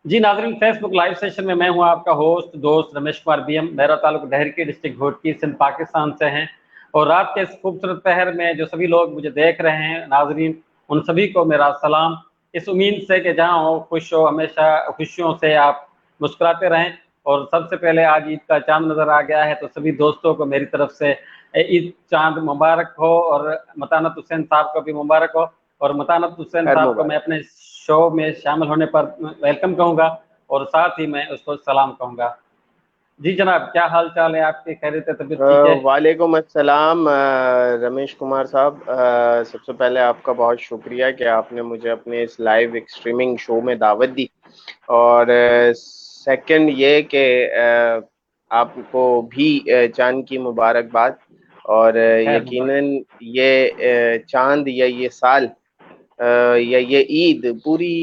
جی ناظرین، فیس بک live session میں ہوں آپ کا ہوسٹ دوست رمیش کمار بی ایم۔ میرا تعلق ڈہرکی ڈسٹرکٹ گھوٹکی سندھ پاکستان سے ہیں، اور رات کے اس خوبصورت پہر میں جو سبھی لوگ مجھے دیکھ رہے ہیں ناظرین، ان سبھی کو میرا سلام، اس امید سے کہ جہاں ہو خوش ہو، ہمیشہ خوشیوں سے آپ مسکراتے رہیں۔ اور سب سے پہلے آج عید کا چاند نظر آ گیا ہے، تو سبھی دوستوں کو میری طرف سے عید چاند مبارک ہو، اور متانت حسین صاحب کو بھی مبارک ہو، اور متانت حسین خیر صاحب کو میں مبارک۔ اپنے شو میں شامل ہونے پر ویلکم کہوں گا، اور ساتھ ہی میں اس کو سلام کہوں گا۔ جی جناب، کیا حال چال ہے آپ کے؟ خیریت ہے؟ طبیعت ٹھیک ہے؟ وعلیکم السلام رمیش کمار صاحب، سب سے پہلے آپ کا بہت شکریہ کہ آپ نے مجھے اپنے اس لائیو اسٹریمنگ شو میں دعوت دی، اور سیکنڈ یہ کہ آپ کو بھی چاند کی مبارکباد، اور خیر مبارک۔ یقیناً یہ چاند یا یہ سال یا یہ عید پوری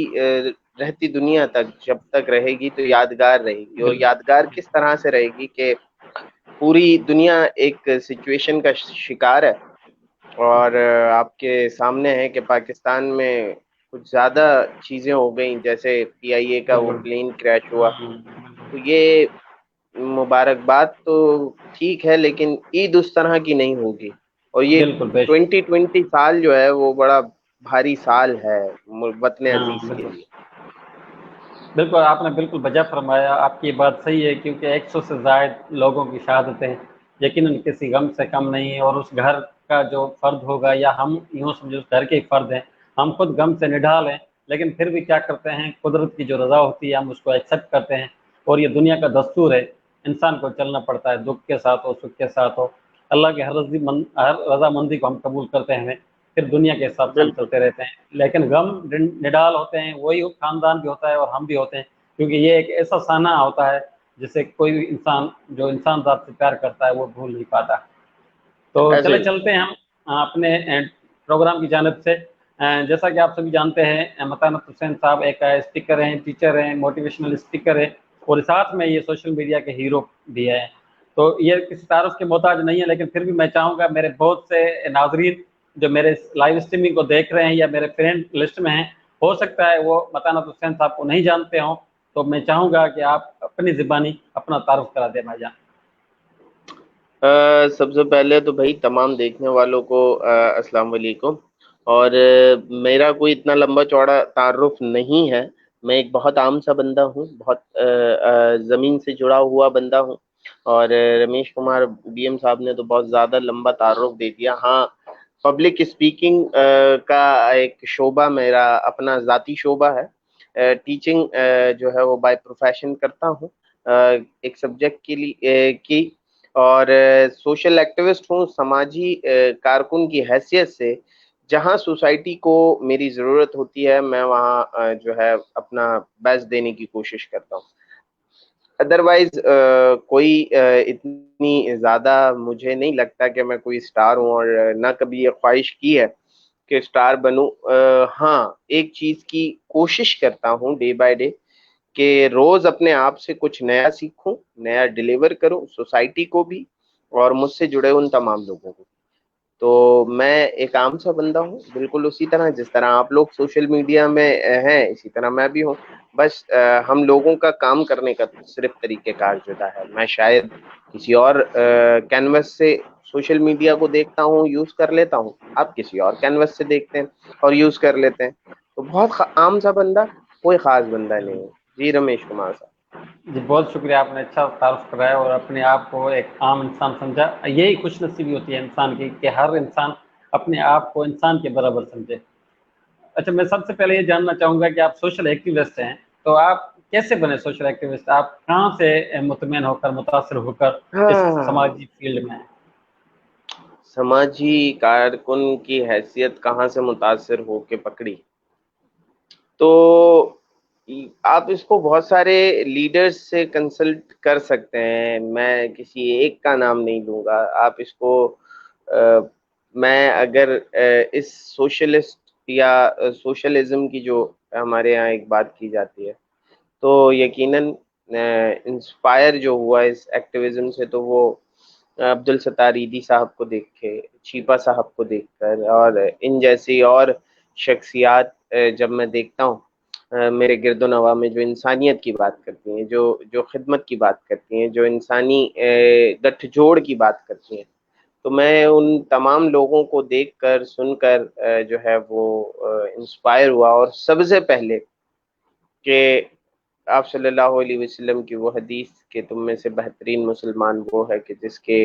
رہتی دنیا تک جب تک رہے گی تو یادگار رہے گی، اور یادگار کس طرح سے رہے گی کہ پوری دنیا ایک سچویشن کا شکار ہے، اور آپ کے سامنے ہے کہ پاکستان میں کچھ زیادہ چیزیں ہو گئیں، جیسے PIA کا وہ بالکل۔ پلین کریش ہوا۔ بالکل تو یہ مبارکباد تو ٹھیک ہے، لیکن عید اس طرح کی نہیں ہوگی، اور یہ بالکل بے شک۔ 2020 سال جو ہے وہ بڑا بھاری سال ہے وطن ہاں عزیز کے بالکل لیے۔ بالکل، آپ نے بالکل بجا فرمایا، آپ کی یہ بات صحیح ہے، کیونکہ 100 سے زائد لوگوں کی شہادتیں یقیناً کسی غم سے کم نہیں ہے، اور اس گھر کا جو فرد ہوگا، یا ہم یوں سمجھو اس گھر کے ہی فرد ہیں، ہم خود غم سے نڈھال ہیں، لیکن پھر بھی کیا کرتے ہیں، قدرت کی جو رضا ہوتی ہے ہم اس کو ایکسیپٹ کرتے ہیں، اور یہ دنیا کا دستور ہے، انسان کو چلنا پڑتا ہے، دکھ کے ساتھ ہو سکھ کے ساتھ ہو، اللہ کی ہر رضامندی کو ہم قبول کرتے ہیں، پھر دنیا کے حساب سے ہم بالکل چلتے رہتے ہیں۔ لیکن غم نڈال ہوتے ہیں، وہی خاندان بھی ہوتا ہے اور ہم بھی ہوتے ہیں، کیونکہ یہ ایک ایسا سانحہ ہوتا ہے جسے کوئی بھی انسان جو انسان ذات سے پیار کرتا ہے وہ بھول نہیں پاتا۔ تو ایسے چلے ہی چلتے ہیں ہم اپنے پروگرام کی جانب سے۔ جیسا کہ آپ سبھی جانتے ہیں، متانت حسین صاحب ایک اسپیکر ہیں، ٹیچر ہیں، موٹیویشنل اسپیکر ہیں، اور ساتھ میں یہ سوشل میڈیا کے ہیرو بھی ہیں۔ تو یہ کسی تعارف کے محتاج نہیں ہے، لیکن پھر بھی میں چاہوں گا میرے بہت سے ناظرین جو میرے لائیو اسٹریمنگ کو دیکھ رہے ہیں یا میرے فرینڈ لسٹ میں ہیں، ہو سکتا ہے وہ متانت حسین صاحب کو نہیں جانتے ہوں، تو میں چاہوں گا کہ آپ اپنی زبانی اپنا تعارف کرا دیں بھائی جان۔ سب سے پہلے تو بھائی تمام دیکھنے والوں کو السلام علیکم، اور میرا کوئی اتنا لمبا چوڑا تعارف نہیں ہے، میں ایک بہت عام سا بندہ ہوں، بہت زمین سے جڑا ہوا بندہ ہوں، اور رمیش کمار BM صاحب نے تو بہت زیادہ لمبا تعارف دے دیا۔ ہاں، پبلک اسپیکنگ کا ایک شعبہ میرا اپنا ذاتی شعبہ ہے، ٹیچنگ جو ہے وہ بائی پروفیشن کرتا ہوں ایک سبجیکٹ کے لیے کی، اور سوشل ایکٹیوسٹ ہوں، سماجی کارکن کی حیثیت سے جہاں سوسائٹی کو میری ضرورت ہوتی ہے میں وہاں جو ہے اپنا بیسٹ دینے کی کوشش کرتا ہوں۔ ادروائز کوئی اتنی زیادہ مجھے نہیں لگتا کہ میں کوئی اسٹار ہوں، اور نہ کبھی یہ خواہش کی ہے کہ اسٹار بنوں۔ ہاں، ایک چیز کی کوشش کرتا ہوں ڈے بائی ڈے کہ روز اپنے آپ سے کچھ نیا سیکھوں، نیا ڈیلیور کروں سوسائٹی کو بھی اور مجھ سے جڑے ان تمام لوگوں کو۔ تو میں ایک عام سا بندہ ہوں، بالکل اسی طرح جس طرح آپ لوگ سوشل میڈیا میں ہیں اسی طرح میں بھی ہوں، بس ہم لوگوں کا کام کرنے کا صرف طریقہ کار جدا ہے۔ میں شاید کسی اور کینوس سے سوشل میڈیا کو دیکھتا ہوں، یوز کر لیتا ہوں، آپ کسی اور کینوس سے دیکھتے ہیں اور یوز کر لیتے ہیں، تو بہت عام سا بندہ، کوئی خاص بندہ نہیں ہے۔ جی رمیش کمار صاحب۔ جی بہت شکریہ، آپ نے اچھا تعارف کرایا اور اپنے آپ کو ایک عام انسان سمجھا۔ یہی خوش نصیبی ہوتی ہے انسان کی کہ ہر انسان اپنے آپ کو انسان کے برابر سمجھے۔ اچھا، میں سب سے پہلے یہ جاننا چاہوں گا کہ آپ سوشل ایکٹیوسٹ ہیں، تو آپ کیسے بنے سوشل ایکٹیوسٹ؟ آپ کہاں سے مطمئن ہو کر، متاثر ہو کر اس ہاں، سماجی فیلڈ میں ہیں؟ سماجی کارکن کی حیثیت کہاں سے متاثر ہو کے پکڑی، تو آپ اس کو بہت سارے لیڈرز سے کنسلٹ کر سکتے ہیں، میں کسی ایک کا نام نہیں لوں گا۔ آپ اس کو میں اگر اس سوشلسٹ یا سوشلزم کی جو ہمارے یہاں ایک بات کی جاتی ہے، تو یقیناً انسپائر جو ہوا اس ایکٹیویزم سے تو وہ عبدالستار ایدھی صاحب کو دیکھ کے، چھیپا صاحب کو دیکھ کر، اور ان جیسی اور شخصیات جب میں دیکھتا ہوں میرے گرد و نواح میں جو انسانیت کی بات کرتی ہیں، جو خدمت کی بات کرتی ہیں، جو انسانی گٹھ جوڑ کی بات کرتی ہیں، تو میں ان تمام لوگوں کو دیکھ کر سن کر جو ہے وہ انسپائر ہوا، اور سب سے پہلے کہ آپ صلی اللہ علیہ وسلم کی وہ حدیث کہ تم میں سے بہترین مسلمان وہ ہے کہ جس کے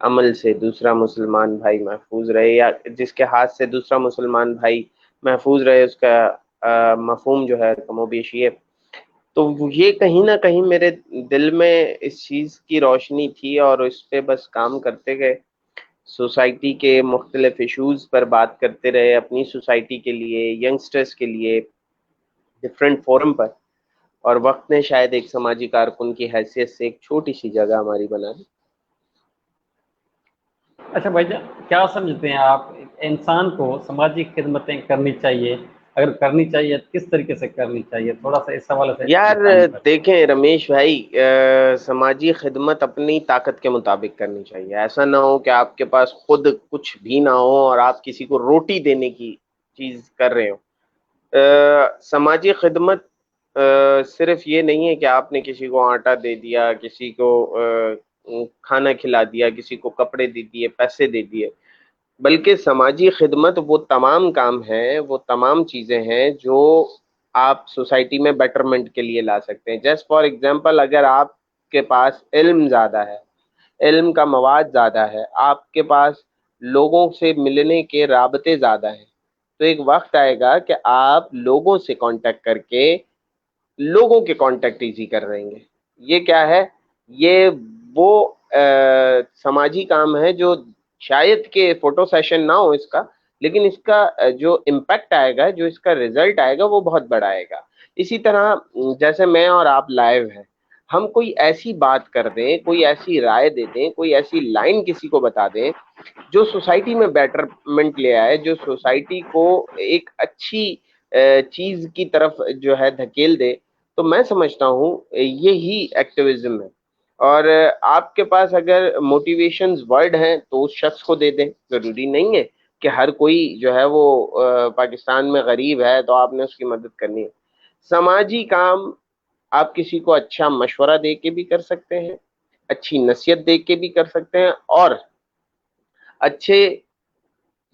عمل سے دوسرا مسلمان بھائی محفوظ رہے، یا جس کے ہاتھ سے دوسرا مسلمان بھائی محفوظ رہے، اس کا مفہوم جو ہے کم و بیش یہ، تو یہ کہیں نہ کہیں میرے دل میں اس چیز کی روشنی تھی، اور اس پہ بس کام کرتے گئے، سوسائٹی کے مختلف ایشوز پر بات کرتے رہے، اپنی سوسائٹی کے لیے، ینگسٹرز کے لیے، ڈفرینٹ فورم پر، اور وقت نے شاید ایک سماجی کارکن کی حیثیت سے ایک چھوٹی سی جگہ ہماری بنا دی۔ اچھا بھائی جان، کیا سمجھتے ہیں آپ انسان کو سماجی خدمتیں کرنی چاہیے؟ اگر کرنی چاہیے تو کس طریقے سے کرنی چاہیے؟ تھوڑا سا اس حوالے سے یار بتائیں پر۔ دیکھیں رمیش بھائی، سماجی خدمت اپنی طاقت کے مطابق کرنی چاہیے، ایسا نہ ہو کہ آپ کے پاس خود کچھ بھی نہ ہو اور آپ کسی کو روٹی دینے کی چیز کر رہے ہو۔ سماجی خدمت صرف یہ نہیں ہے کہ آپ نے کسی کو آٹا دے دیا، کسی کو کھانا کھلا دیا، کسی کو کپڑے دے دیے، پیسے دے دیے، بلکہ سماجی خدمت وہ تمام کام ہیں، وہ تمام چیزیں ہیں جو آپ سوسائٹی میں بیٹرمنٹ کے لیے لا سکتے ہیں۔ جسٹ فار ایگزامپل، اگر آپ کے پاس علم زیادہ ہے، علم کا مواد زیادہ ہے، آپ کے پاس لوگوں سے ملنے کے رابطے زیادہ ہیں، تو ایک وقت آئے گا کہ آپ لوگوں سے کانٹیکٹ کر کے لوگوں کے کانٹیکٹ ایزی کر رہیں گے۔ یہ کیا ہے؟ یہ وہ سماجی کام ہے جو شاید کہ فوٹو سیشن نہ ہو اس کا، لیکن اس کا جو امپیکٹ آئے گا، جو اس کا ریزلٹ آئے گا، وہ بہت بڑا آئے گا۔ اسی طرح جیسے میں اور آپ لائیو ہیں، ہم کوئی ایسی بات کر دیں، کوئی ایسی رائے دے دیں، کوئی ایسی لائن کسی کو بتا دیں جو سوسائٹی میں بیٹرمنٹ لے آئے، جو سوسائٹی کو ایک اچھی چیز کی طرف جو ہے دھکیل دے، تو میں سمجھتا ہوں یہی ایکٹیویزم ہے۔ اور آپ کے پاس اگر موٹیویشنز ورڈ ہیں تو اس شخص کو دے دیں، ضروری نہیں ہے کہ ہر کوئی جو ہے وہ پاکستان میں غریب ہے تو آپ نے اس کی مدد کرنی ہے۔ سماجی کام آپ کسی کو اچھا مشورہ دے کے بھی کر سکتے ہیں، اچھی نصیحت دے کے بھی کر سکتے ہیں، اور اچھے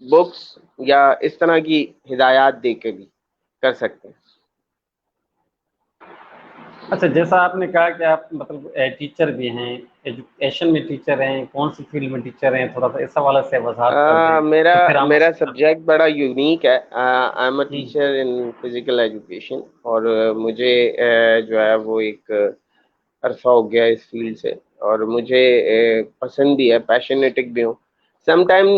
بکس یا اس طرح کی ہدایات دے کے بھی کر سکتے ہیں۔ اچھا، جیسا آپ نے کہا کہ آپ مطلب ٹیچر بھی ہیں، ایجوکیشن میں ٹیچر ہیں، کون سی فیلڈ میں ٹیچر ہیں؟ تھوڑا سا اس حوالے سے وضاحت کر دیں میرا تو پھر ہم میرا اس۔ سبجیکٹ بڑا یونیک ہے۔ I am a G teacher in physical education, اور مجھے جو ہے وہ ایک عرصہ ہو گیا اس فیلڈ سے، اور مجھے پسند بھی ہے، پیشنیٹک بھی ہوں۔ سم ٹائم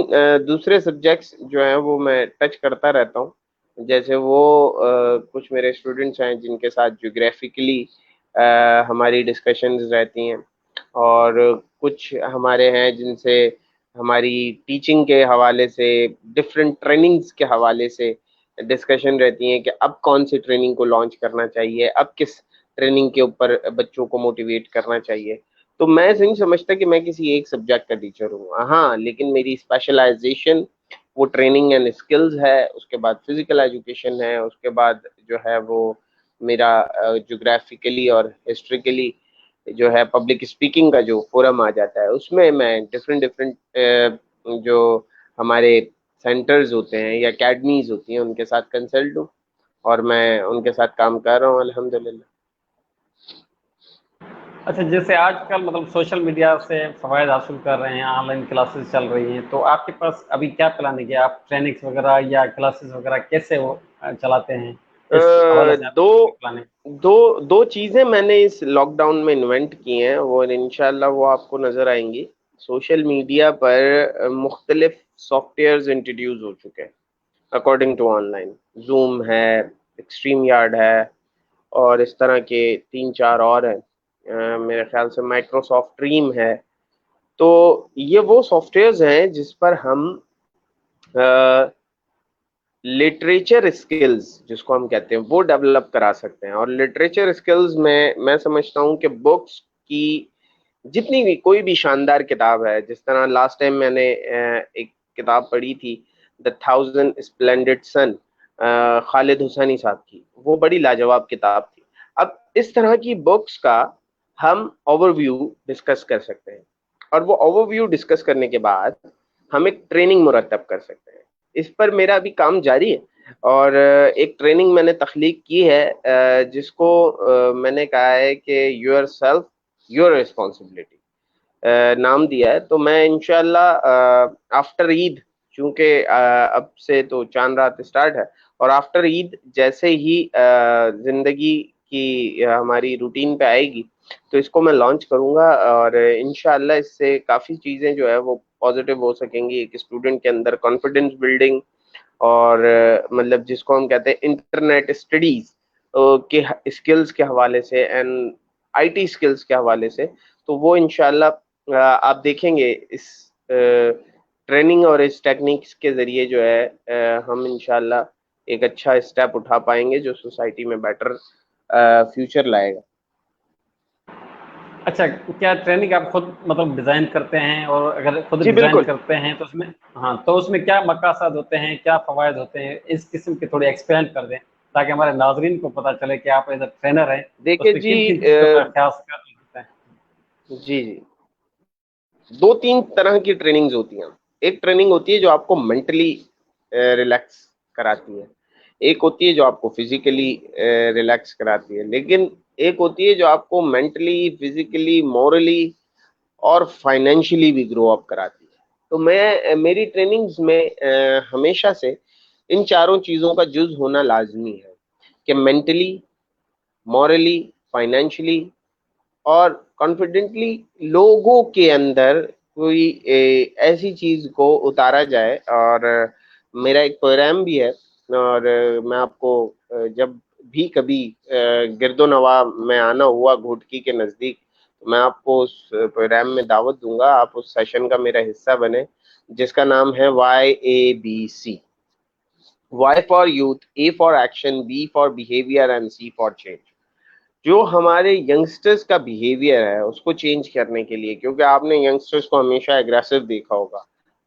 دوسرے سبجیکٹس جو ہیں وہ میں ٹچ کرتا رہتا ہوں، جیسے وہ کچھ میرے اسٹوڈنٹس ہیں جن کے ساتھ جیوگرافیکلی ہماری ڈسکشنز رہتی ہیں، اور کچھ ہمارے ہیں جن سے ہماری ٹیچنگ کے حوالے سے، ڈفرینٹ ٹریننگز کے حوالے سے ڈسکشن رہتی ہیں کہ اب کون سی ٹریننگ کو لانچ کرنا چاہیے، اب کس ٹریننگ کے اوپر بچوں کو موٹیویٹ کرنا چاہیے۔ تو میں نہیں سمجھتا کہ میں کسی ایک سبجیکٹ کا ٹیچر ہوں، ہاں، لیکن میری اسپیشلائزیشن وہ ٹریننگ اینڈ اسکلز ہے، اس کے بعد فزیکل ایجوکیشن ہے، اس کے بعد جو ہے وہ میرا جغرافیکلی اور ہسٹوریکلی جو ہے پبلک اسپیکنگ کا جو فورم آ جاتا ہے، اس میں ڈفرینٹ جو ہمارے سینٹرز ہوتے ہیں یا اکیڈمیز ہوتی ہیں ان کے ساتھ کنسلٹ ہوں، اور میں ان کے ساتھ کام کر رہا ہوں الحمدللہ۔ اچھا، جیسے آج کل مطلب سوشل میڈیا سے فوائد حاصل کر رہے ہیں، آن لائن کلاسز چل رہی ہیں، تو آپ کے پاس ابھی کیا پلان ہے کہ آپ ٹریننگس وغیرہ یا کلاسز وغیرہ کیسے وہ چلاتے ہیں؟ اس حوالے سے آپ دو کا پلان ہے؟ دو چیزیں میں نے اس لاک ڈاؤن میں انوینٹ کی ہیں، وہ انشاءاللہ وہ آپ کو نظر آئیں گی۔ سوشل میڈیا پر مختلف سافٹ ویئرز انٹروڈیوس ہو چکے ہیں according to online, Zoom ہے، ایکسٹریم یارڈ ہے، اور اس طرح کے 3-4 اور ہیں، میرے خیال سے مائکروسافٹ ڈریم ہے۔ تو یہ وہ سافٹ ویئرز ہیں جس پر ہم لٹریچر اسکلز جس کو ہم کہتے ہیں وہ ڈیولپ کرا سکتے ہیں۔ اور لٹریچر اسکلز میں سمجھتا ہوں کہ بکس کی جتنی بھی کوئی بھی شاندار کتاب ہے، جس طرح لاسٹ ٹائم میں نے ایک کتاب پڑھی تھی، دا 1000 اسپلینڈڈ سن، خالد حسینی صاحب کی، وہ بڑی لاجواب کتاب تھی. اب اس طرح کی بکس کا ہم اوور ویو ڈسکس کر سکتے ہیں، اور وہ اوور ویو ڈسکس کرنے کے بعد ہم ایک ٹریننگ مرتب کر سکتے ہیں. اس پر میرا ابھی کام جاری ہے، اور ایک ٹریننگ میں نے تخلیق کی ہے جس کو میں نے کہا ہے کہ یور سیلف یور ریسپانسبلٹی نام دیا ہے. تو میں انشاءاللہ آفٹر عید، چونکہ اب سے تو چاند رات اسٹارٹ ہے، اور آفٹر عید جیسے ہی زندگی کی ہماری روٹین پہ آئے گی تو اس کو میں لانچ کروں گا، اور انشاءاللہ اس سے کافی چیزیں جو ہے وہ پازیٹیو ہو سکیں گی. ایک اسٹوڈنٹ کے اندر کانفیڈنس بلڈنگ، اور مطلب جس کو ہم کہتے ہیں انٹرنیٹ اسٹڈیز کے اسکلز کے حوالے سے، اینڈ آئی ٹی اسکلز کے حوالے سے. تو وہ انشاءاللہ آپ دیکھیں گے اس ٹریننگ اور اس ٹیکنیکس کے ذریعے جو ہے ہم انشاءاللہ ایک اچھا اسٹیپ اٹھا پائیں گے جو سوسائٹی میں بیٹر فیوچر لائے گا. اچھا، کیا ٹریننگ آپ خود مطلب ڈیزائن کرتے ہیں؟ اور اگر خود جی ڈیزائن بالکل. کرتے ہیں تو اس میں، ہاں، تو اس میں کیا مقاصد ہوتے ہیں، کیا فوائد ہوتے ہیں؟ اس قسم کی تھوڑی ایکسپلین کر دیں تاکہ ہمارے ناظرین کو پتہ چلے کہ آپ ایز اے ٹرینر ہیں تو اس دیکھیے میں جی، کن کن چیزوں کا خیال کرتے ہیں. جی جی، دو تین طرح کی ٹریننگز ہوتی ہیں. ایک ٹریننگ ہوتی ہے جو آپ کو مینٹلی ریلیکس کراتی ہے، ایک ہوتی ہے جو آپ کو فزیکلی ریلیکس کراتی ہے، لیکن ایک ہوتی ہے جو آپ کو مینٹلی، فزیکلی، مورلی اور فائنینشلی بھی گرو اپ کراتی ہے. تو میری ٹریننگز میں ہمیشہ سے ان چاروں چیزوں کا جز ہونا لازمی ہے کہ مینٹلی، مورلی، فائنینشلی اور کانفیڈنٹلی لوگوں کے اندر کوئی ایسی چیز کو اتارا جائے. اور میرا ایک پروگرام بھی ہے، اور میں آپ کو جب بھی کبھی گرد و نواح میں آنا ہوا گھوٹکی کے نزدیک تو میں آپ کو اس پروگرام میں دعوت دوں گا، آپ اس سیشن کا میرا حصہ بنے، جس کا نام ہے YABC. Y for youth, A for action, B for behaviour and C for change. جو ہمارے ینگسٹرز کا بیہیویئر ہے اس کو چینج کرنے کے لیے، کیونکہ آپ نے ینگسٹرز کو ہمیشہ اگریسو دیکھا ہوگا،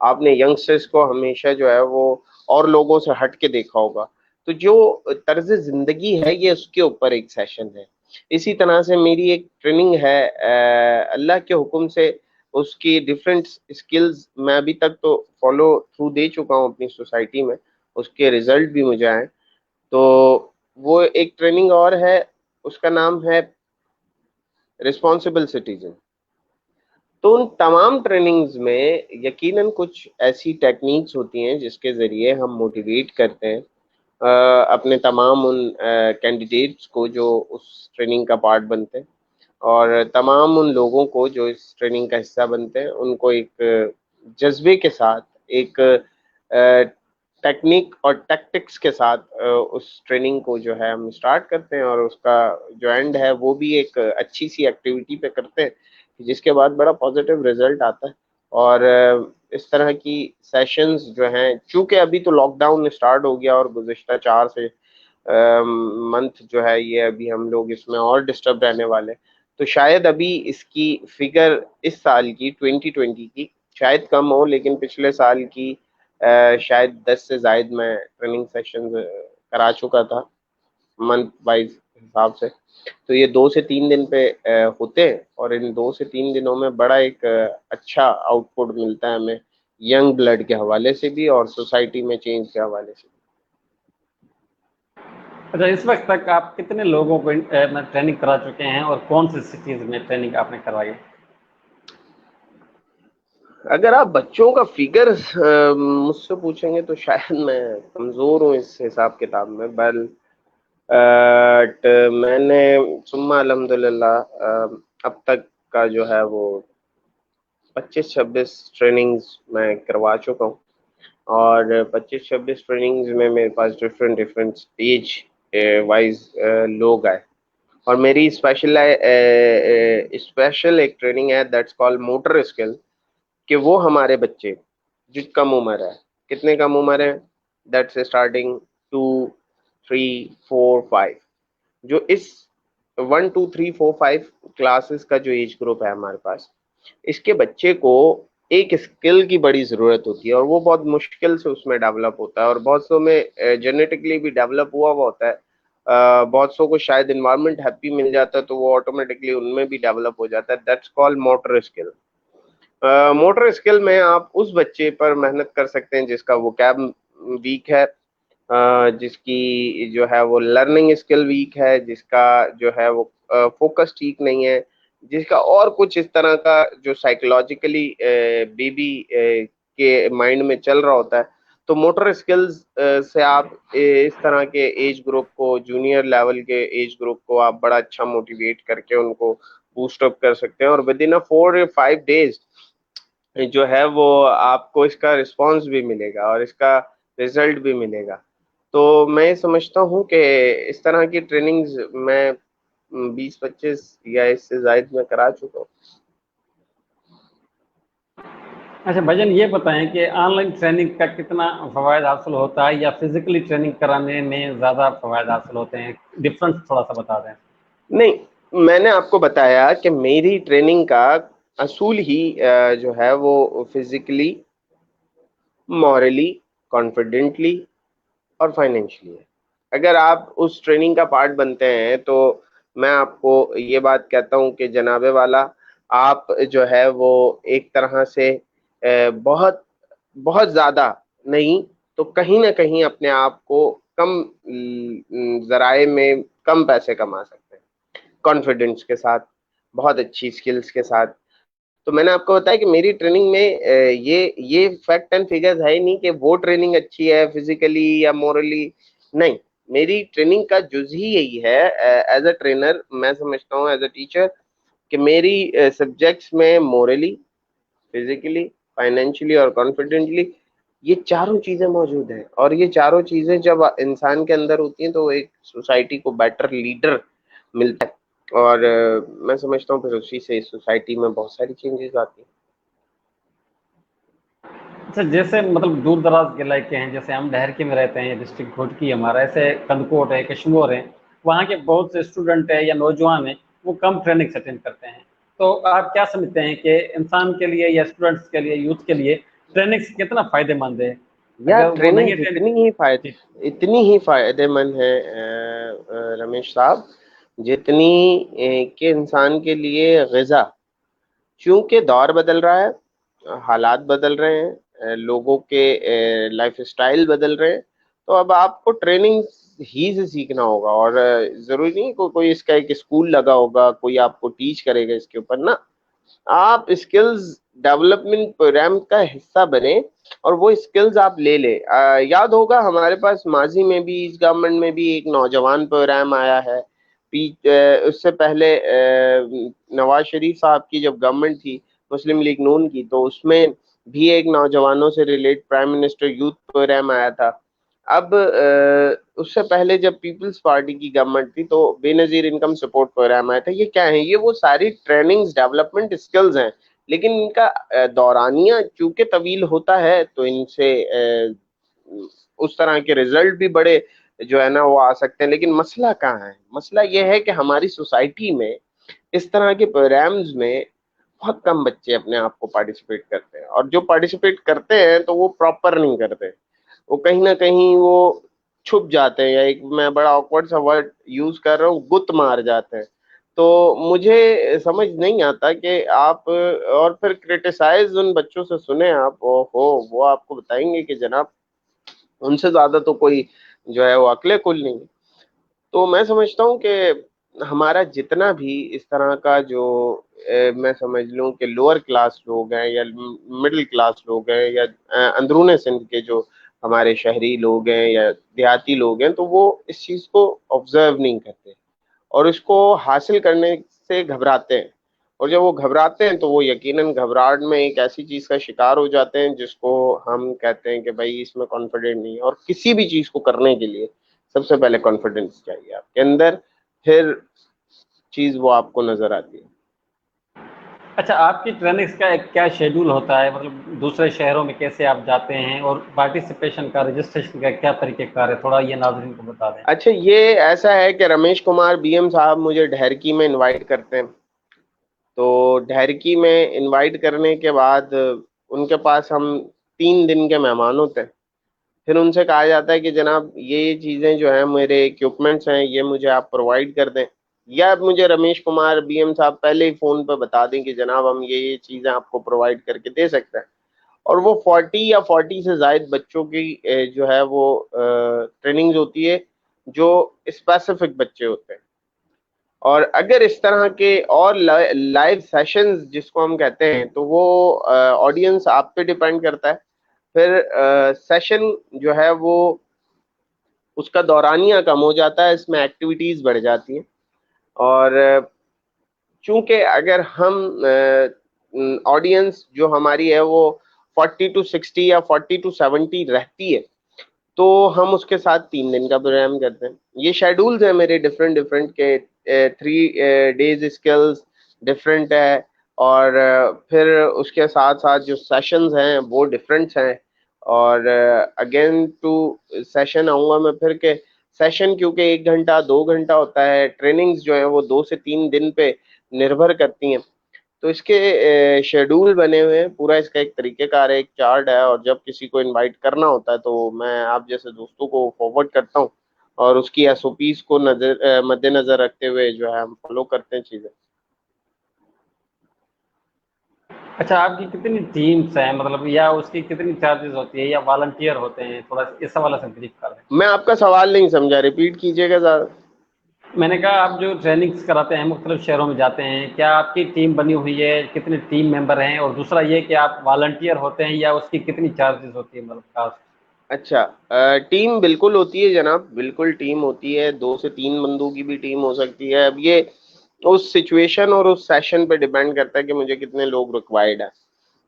آپ نے ینگسٹرز کو ہمیشہ جو ہے وہ اور لوگوں سے ہٹ کے دیکھا ہوگا. تو جو طرز زندگی ہے یہ اس کے اوپر ایک سیشن ہے. اسی طرح سے میری ایک ٹریننگ ہے اللہ کے حکم سے، اس کی ڈفرینٹ اسکلز میں ابھی تک تو فالو تھرو دے چکا ہوں اپنی سوسائٹی میں، اس کے ریزلٹ بھی مجھے آئے. تو وہ ایک ٹریننگ اور ہے، اس کا نام ہے رسپانسبل سٹیزن. تو ان تمام ٹریننگز میں یقیناً کچھ ایسی ٹیکنیکس ہوتی ہیں جس کے ذریعے ہم موٹیویٹ کرتے ہیں اپنے تمام ان کینڈیڈیٹس کو جو اس ٹریننگ کا پارٹ بنتے ہیں، اور تمام ان لوگوں کو جو اس ٹریننگ کا حصہ بنتے ہیں ان کو ایک جذبے کے ساتھ، ایک ٹیکنیک اور ٹیکٹکس کے ساتھ اس ٹریننگ کو جو ہے ہم اسٹارٹ کرتے ہیں، اور اس کا جو اینڈ ہے وہ بھی ایک اچھی سی ایکٹیویٹی پہ کرتے ہیں جس کے بعد بڑا پازیٹیو رزلٹ آتا ہے. اور اس طرح کی سیشنز جو ہیں، چونکہ ابھی تو لاک ڈاؤن اسٹارٹ ہو گیا اور گزشتہ 4 سے منتھ جو ہے یہ ابھی ہم لوگ اس میں اور ڈسٹرب رہنے والے، تو شاید ابھی اس کی فگر اس سال کی 2020 کی شاید کم ہو، لیکن پچھلے سال کی شاید 10 سے زائد میں ٹریننگ سیشن کرا چکا تھا منتھ وائز حساب سے. تو یہ 2 سے 3 دن پہ ہوتے ہیں، اور ان 2 سے 3 دنوں میں بڑا ایک اچھا آؤٹ پٹ ملتا ہے ہمیں، ینگ بلڈ کے حوالے سے بھی اور سوسائٹی میں چینج کے حوالے سے بھی. اچھا، اس وقت تک آپ کتنے لوگوں کو ٹریننگ کرا چکے ہیں اور کون سی سٹیز میں ٹریننگ آپ نے کروائی ہے؟ اگر آپ بچوں کا فگر مجھ سے پوچھیں گے تو شاید میں کمزور ہوں اس حساب کتاب میں، بٹ میں نے ثم الحمدللہ اب تک کا جو ہے وہ 25-26 ٹریننگز میں کروا چکا ہوں، اور 25-26 ٹریننگز میں میرے پاس ڈفرینٹ ایج وائز لوگ آئے. اور میری اسپیشل ایک ٹریننگ ہے دیٹس کال موٹر اسکل، کہ وہ ہمارے بچے جو کم عمر ہے، کتنے کم عمر ہے، دیٹس اسٹارٹنگ 2 3 4 5، جو اس 1 2 3 4 5 کلاسز کا جو ایج گروپ ہے ہمارے پاس، اس کے بچے کو ایک اسکل کی بڑی ضرورت ہوتی ہے اور وہ بہت مشکل سے اس میں ڈیولپ ہوتا ہے, اور بہت سو میں جینیٹکلی بھی ڈیولپ ہوا ہوتا ہے. بہت سو کو شاید انوائرمنٹ ہیپی مل جاتا ہے تو وہ آٹومیٹکلی ان میں بھی ڈیولپ ہو جاتا ہے. That's call motor skill. Motor skill میں آپ اس بچے پر محنت کر سکتے ہیں جس کا ووکیب ویک ہے, جس کی جو ہے وہ لرننگ اسکل ویک ہے, جس کا جو ہے وہ فوکس ٹھیک نہیں ہے, جس کا اور کچھ اس طرح کا جو سائیکولوجیکلی بیبی کے مائنڈ میں چل رہا ہوتا ہے. تو موٹر اسکلز سے آپ اس طرح کے ایج گروپ کو, جونیئر لیول کے ایج گروپ کو آپ بڑا اچھا موٹیویٹ کر کے ان کو بوسٹ اپ کر سکتے ہیں, اور ود ان 4 or 5 days جو ہے وہ آپ کو اس کا رسپانس بھی ملے گا اور اس کا رزلٹ بھی ملے گا. تو میں سمجھتا ہوں کہ اس طرح کی ٹریننگز میں 20-25 یا اس سے زائد میں کرا چکا ہوں. اچھا بھجن یہ بتائیں کہ آن لائن ٹریننگ کا کتنا فوائد حاصل ہوتا ہے یا فزیکلی ٹریننگ کرانے میں زیادہ فوائد حاصل ہوتے ہیں؟ ڈفرنس تھوڑا سا بتا دیں. نہیں, میں نے آپ کو بتایا کہ میری ٹریننگ کا اصول ہی جو ہے وہ فزیکلی, مورلی, کانفیڈنٹلی اور فائنینشلی ہے. اگر آپ اس ٹریننگ کا پارٹ بنتے ہیں تو میں آپ کو یہ بات کہتا ہوں کہ جناب والا, آپ جو ہے وہ ایک طرح سے بہت بہت زیادہ نہیں تو کہیں نہ کہیں اپنے آپ کو کم ذرائع میں کم پیسے کما سکتے ہیں, کانفیڈنس کے ساتھ, بہت اچھی اسکلس کے ساتھ. تو میں نے آپ کو بتایا کہ میری ٹریننگ میں یہ فیکٹ اینڈ فگرز ہے ہی نہیں کہ وہ ٹریننگ اچھی ہے فزیکلی یا مورلی. نہیں, میری ٹریننگ کا جز ہی یہی ہے ایز اے ٹرینر. میں سمجھتا ہوں ایز اے ٹیچر کہ میری سبجیکٹس میں مورلی, فزیکلی, فائنینشلی اور کانفیڈنٹلی یہ چاروں چیزیں موجود ہیں, اور یہ چاروں چیزیں جب انسان کے اندر ہوتی ہیں تو ایک سوسائٹی کو بیٹر لیڈر ملتا ہے, اور میں سمجھتا ہوں پھر اسی سے اس سوسائٹی میں بہت ساری چینجز آتی ہیں. اچھا جیسے مطلب دور دراز کے علاقے ہیں, جیسے ہم ڈہرکی میں رہتے ہیں, ڈسٹرکٹ گھوٹکی ہمارا, ایسے کندکوٹ ہے, کشمور ہے, وہاں کے بہت سے اسٹوڈنٹ ہیں یا نوجوان ہیں وہ کم ٹریننگ اٹینڈ کرتے ہیں. تو آپ کیا سمجھتے ہیں کہ انسان کے لیے یا اسٹوڈنٹس کے لیے, یوتھ کے لیے ٹریننگ کتنا فائدہ مند ہے یا اگر وہ نہیں ٹریننگ اٹینڈ؟ اتنی ہی فائدے مند ہے رمیش صاحب, جتنی کہ انسان کے لیے غذا. چونکہ دور بدل رہا ہے, حالات بدل رہے ہیں, لوگوں کے لائف اسٹائل بدل رہے ہیں, تو اب آپ کو ٹریننگ ہی سے سیکھنا ہوگا. اور ضروری نہیں کوئی اس کا ایک اسکول لگا ہوگا, کوئی آپ کو ٹیچ کرے گا اس کے اوپر نا. آپ اسکلز ڈیولپمنٹ پروگرام کا حصہ بنے اور وہ اسکلز آپ لے لیں. یاد ہوگا ہمارے پاس ماضی میں بھی اس گورنمنٹ میں بھی ایک نوجوان پروگرام آیا ہے. اس سے پہلے نواز شریف صاحب کی جب گورنمنٹ تھی مسلم لیگ نون کی, تو اس میں بھی ایک نوجوانوں سے relate prime minister youth programme آیا تھا. اب اس سے پہلے جب پیپلز پارٹی کی گورنمنٹ تھی تو بے نظیر انکم سپورٹ پروگرام آیا تھا. یہ کیا ہے؟ یہ وہ ساری ٹریننگز ڈیولپمنٹ اسکلز ہیں, لیکن ان کا دورانیہ چونکہ طویل ہوتا ہے تو ان سے اس طرح کے رزلٹ بھی بڑے جو ہے نا وہ آ سکتے ہیں. لیکن مسئلہ کہاں ہے؟ مسئلہ یہ ہے کہ ہماری سوسائٹی میں اس طرح کے پروگرامز میں بہت کم بچے اپنے آپ کو پارٹیسپیٹ کرتے ہیں, اور جو پارٹیسپیٹ کرتے ہیں تو وہ پراپر نہیں کرتے, وہ کہیں نہ کہیں وہ چھپ جاتے ہیں, یا ایک میں بڑا آکورڈ سا ورڈ یوز کر رہا ہوں, گت مار جاتے ہیں. تو مجھے سمجھ نہیں آتا کہ آپ اور پھر کرٹیسائز ان بچوں سے سنیں آپ, وہ آپ کو بتائیں گے کہ جناب ان سے زیادہ تو کوئی جو ہے وہ عقل کل نہیں. تو میں سمجھتا ہوں کہ ہمارا جتنا بھی اس طرح کا جو میں سمجھ لوں کہ لوور کلاس لوگ ہیں یا مڈل کلاس لوگ ہیں یا اندرون سندھ کے جو ہمارے شہری لوگ ہیں یا دیہاتی لوگ ہیں, تو وہ اس چیز کو آبزرو نہیں کرتے اور اس کو حاصل کرنے سے گھبراتے ہیں. اور جب وہ گھبراتے ہیں تو وہ یقیناً گھبراہٹ میں ایک ایسی چیز کا شکار ہو جاتے ہیں جس کو ہم کہتے ہیں کہ بھائی اس میں کانفیڈنٹ نہیں ہے. اور کسی بھی چیز کو کرنے کے لیے سب سے پہلے کانفیڈنس چاہیے آپ کے اندر, پھر چیز وہ آپ کو نظر آتی ہے. اچھا آپ کی ٹریننگس کا ایک کیا شیڈول ہوتا ہے, مطلب دوسرے شہروں میں کیسے آپ جاتے ہیں, اور پارٹیسپیشن کا رجسٹریشن کا کیا طریقہ کار ہے, تھوڑا یہ ناظرین کو بتا دیں. اچھا, یہ ایسا ہے کہ رمیش کمار بی ایم صاحب مجھے ڈھیرکی میں انوائٹ کرتے ہیں. تو ڈھیرکی میں انوائٹ کرنے کے بعد ان کے پاس ہم 3 دن کے مہمان ہوتے ہیں. پھر ان سے کہا جاتا ہے کہ جناب یہ چیزیں جو ہیں میرے اکوپمنٹس ہیں یہ مجھے آپ پرووائڈ کر دیں, یا مجھے رمیش کمار بی ایم صاحب پہلے ہی فون پہ بتا دیں کہ جناب ہم یہ چیزیں آپ کو پرووائڈ کر کے دے سکتے ہیں. اور وہ 40 یا 40 سے زائد بچوں کی جو ہے وہ ٹریننگز ہوتی ہے جو اسپیسیفک بچے ہوتے ہیں. اور اگر اس طرح کے اور لائیو سیشنز جس کو ہم کہتے ہیں تو وہ آڈینس آپ پہ ڈیپینڈ کرتا ہے. پھر سیشن جو ہے وہ اس کا دورانیہ کم ہو جاتا ہے, اس میں ایکٹیویٹیز بڑھ جاتی ہیں. اور چونکہ اگر ہم آڈینس جو ہماری ہے وہ 40 to 60 یا 40 to 70 رہتی ہے تو ہم اس کے ساتھ 3 دن کا پروگرام کرتے ہیں. یہ شیڈولز ہیں میرے ڈفرینٹ کے 3 days اسکلز ڈفرینٹ ہے, اور پھر اس کے ساتھ ساتھ جو سیشنز ہیں وہ ڈفرینٹس ہیں. اور اگین ٹو سیشن آؤں گا میں پھر کہ سیشن کیونکہ 1 گھنٹہ 2 گھنٹہ ہوتا ہے, ٹریننگز جو ہیں وہ 2 سے 3 دن پہ نربھر کرتی ہیں. تو اس کے شیڈول بنے ہوئے ہیں, پورا اس کا ایک طریقہ کار ہے, ایک چارٹ ہے, اور جب کسی کو انوائٹ کرنا ہوتا ہے تو میں آپ جیسے دوستوں کو فارورڈ کرتا ہوں اور اس کی ایس او پیز کو مد نظر رکھتے ہوئے جو ہے ہم فالو کرتے ہیں چیزیں. اچھا آپ کی کتنی ٹیمس ہیں مطلب, یا اس کی کتنی چارجز ہوتی ہے, یا والنٹیئر ہوتے ہیں؟ تھوڑا اس حوالے سے بریف کر دیں. میں آپ کا سوال نہیں سمجھا, ریپیٹ کیجیے گا زیادہ. میں نے کہا آپ جو ٹریننگز کراتے ہیں مختلف شہروں میں جاتے ہیں, کیا آپ کی ٹیم بنی ہوئی ہے, کتنے ٹیم ممبر ہیں, اور دوسرا یہ کہ آپ والنٹیئر ہوتے ہیں یا اس کی کتنی چارجز ہوتی ہے مطلب کاسٹ؟ اچھا, ٹیم بالکل ہوتی ہے جناب, بالکل ٹیم ہوتی ہے, 2 سے 3 بندوں کی بھی ٹیم ہو سکتی ہے. اب یہ اس سچویشن اور اس سیشن پہ ڈیپینڈ کرتا ہے کہ مجھے کتنے لوگ ریکوائرڈ ہیں.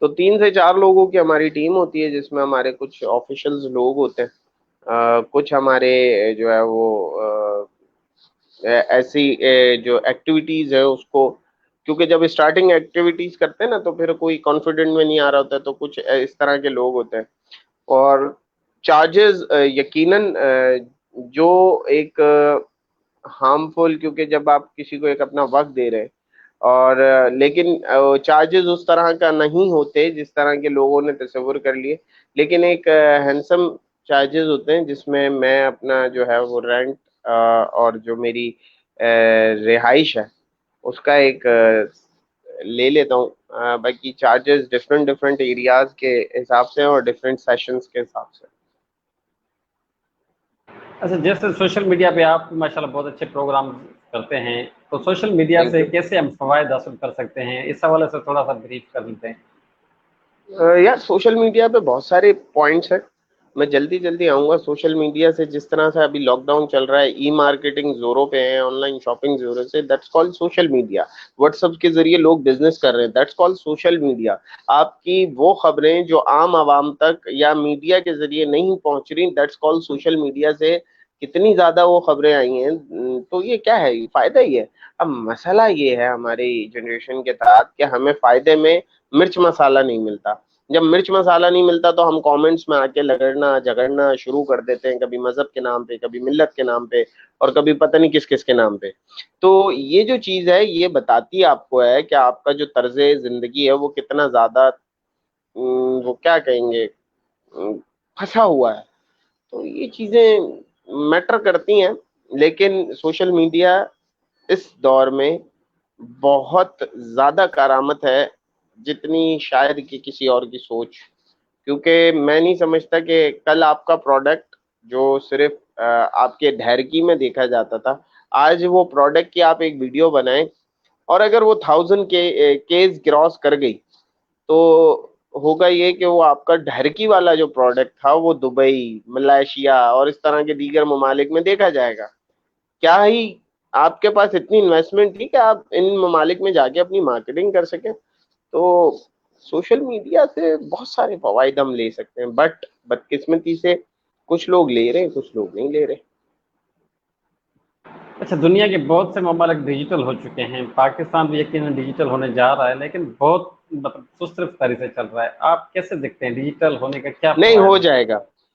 تو 3 سے 4 لوگوں کی ہماری ٹیم ہوتی ہے جس میں ہمارے کچھ آفیشلز لوگ ہوتے ہیں, کچھ ہمارے جو ہے وہ ایسی جو ایکٹیویٹیز ہے اس کو, کیونکہ جب اسٹارٹنگ ایکٹیویٹیز کرتے ہیں نا تو پھر کوئی کانفیڈنٹ میں نہیں آ رہا ہوتا ہے, تو کچھ اس طرح کے لوگ ہوتے ہیں. اور چارجز یقیناً جو ایک ہارمفل, کیونکہ جب آپ کسی کو ایک اپنا وقت دے رہے اور لیکن چارجز اس طرح کا نہیں ہوتے جس طرح کے لوگوں نے تصور کر لیے, لیکن ایک ہینسم چارجز ہوتے ہیں جس میں اپنا جو ہے وہ رینٹ اور جو میری رہائش ہے اس کا ایک لے لیتا ہوں. باقی چارجز ڈفرینٹ ایریاز کے حساب سے اور ڈفرینٹ سیشنز کے حساب سے. اچھا, جیسے سوشل میڈیا پہ آپ ماشاءاللہ بہت اچھے پروگرام کرتے ہیں, تو سوشل میڈیا تھینک سے یو. کیسے ہم فوائد حاصل کر سکتے ہیں, اس حوالے سے تھوڑا سا بریف کر لیتے ہیں. یار سوشل میڈیا پہ بہت سارے پوائنٹس ہیں, میں جلدی آؤں گا. سوشل میڈیا سے جس طرح سے ابھی لاک ڈاؤن چل رہا ہے, ای مارکیٹنگ زوروں پہ ہے, آن لائن شاپنگ زوروں سے, that's called social media. What's app کے ذریعے لوگ بزنس کر رہے ہیں, دیٹس کالڈ سوشل میڈیا. آپ کی وہ خبریں جو عام عوام تک یا میڈیا کے ذریعے نہیں پہنچ رہی, دیٹس کالڈ سوشل میڈیا سے کتنی زیادہ وہ خبریں آئی ہیں. تو یہ کیا ہے, فائدہ ہی ہے. اب مسئلہ یہ ہے ہماری جنریشن کے تحت کہ ہمیں فائدے میں مرچ مسالہ نہیں ملتا. جب مرچ مسالہ نہیں ملتا تو ہم کامنٹس میں آ کے لگڑنا جھگڑنا شروع کر دیتے ہیں, کبھی مذہب کے نام پہ, کبھی ملت کے نام پہ, اور کبھی پتہ نہیں کس کس کے نام پہ. تو یہ جو چیز ہے یہ بتاتی آپ کو ہے کہ آپ کا جو طرز زندگی ہے وہ کتنا زیادہ وہ کیا کہیں گے پھنسا ہوا ہے. تو یہ چیزیں میٹر کرتی ہیں. لیکن سوشل میڈیا اس دور میں بہت زیادہ کارآمد ہے جتنی شاید کہ کسی اور کی سوچ, کیونکہ میں نہیں سمجھتا کہ کل آپ کا پروڈکٹ جو صرف آپ کے ڈھیرکی میں دیکھا جاتا تھا, آج وہ پروڈکٹ کی آپ ایک ویڈیو بنائیں اور اگر وہ 1000 کے کیز کراس کر گئی تو ہوگا یہ کہ وہ آپ کا ڈھرکی والا جو پروڈکٹ تھا وہ دبئی, ملائیشیا اور اس طرح کے دیگر ممالک میں دیکھا جائے گا. کیا ہی آپ کے پاس اتنی انویسٹمنٹ تھی کہ آپ ان ممالک میں جا کے اپنی مارکیٹنگ کر سکیں. تو سوشل میڈیا سے بہت سارے فوائد ہم لے سکتے ہیں, بٹ بدقسمتی سے کچھ لوگ لے رہے ہیں, کچھ لوگ نہیں لے رہے. اچھا, دنیا کے بہت سے ممالک ڈیجیٹل ہو چکے ہیں, پاکستان بھی یقیناً ڈیجیٹل ہونے جا رہا ہے, لیکن بہت مطلب سست رفتاری سے چل رہا ہے. آپ کیسے دیکھتے ہیں ڈیجیٹل ہونے کا کیا نہیں فوائد ہو ہے؟ جائے گا,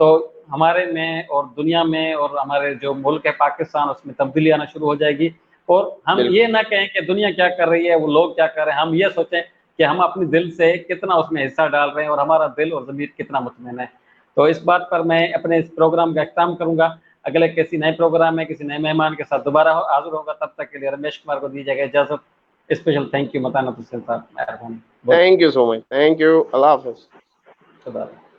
تو ہمارے میں اور دنیا میں اور ہمارے جو ملک ہے پاکستان اس میں تبدیلی آنا شروع ہو جائے گی. اور ہم یہ نہ کہیں کہ دنیا کیا کر رہی ہے, وہ لوگ کیا کر رہے ہیں, ہم یہ سوچیں کہ ہم اپنے دل سے کتنا اس میں حصہ ڈال رہے ہیں اور ہمارا دل اور ضمیر کتنا مطمئن ہے. تو اس بات پر میں اپنے اس پروگرام کا اختتام کروں گا. اگلے کسی نئے پروگرام میں کسی نئے مہمان کے ساتھ دوبارہ حاضر ہوگا. تب تک کے لیے رمیش کمار کو دی جائے گا اجازت. Special thank you Matanat Hussain Sahab, مہربانی. Thank you so much, thank you, اللہ حافظ. خدا حافظ.